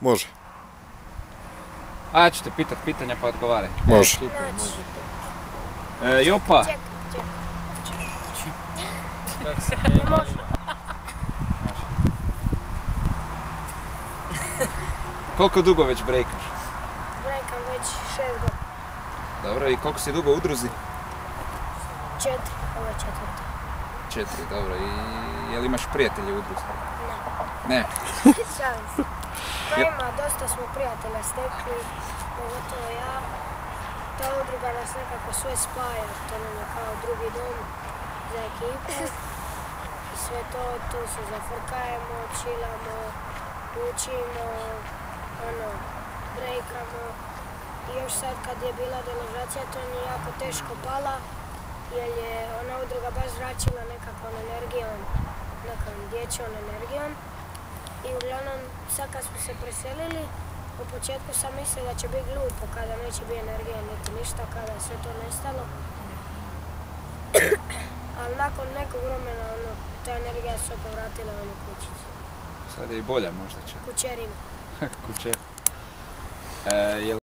Može. A ja ću te pitat pitanja pa odgovaraj. Može. Super, može to. Jopa. Koliko dugo već brejkaš? Brejkam već 6 godina. Dobro, i koliko si dugo u udruzi? 4, ovo je 4. 4, dobro. I jel imaš prijatelje u udruzi? Ne. Ne? Šalim se. Pa ima, dosta smo prijatelja stekli, pogotovo ja. Ta udruga nas nekako sve spaja, to nam je kao drugi dom za ekipu. I sve to, tu se zafrkajemo, chillamo, učimo, brejkamo. I još sad kad je bila deložacija, to mi je jako teško pala, jer je ona udruga baš zračila nekakvom energijom, nekom dječjom energijom. I uglavnom, sad kad smo se preselili, u početku sam mislila da će biti glupo kada neće biti energija niti ništa, kada je sve to nestalo. Ali nakon nekog vremena, ta energija se opet vratila u kućicu. Sad je i bolja možda čak. Kućerima. Kućer.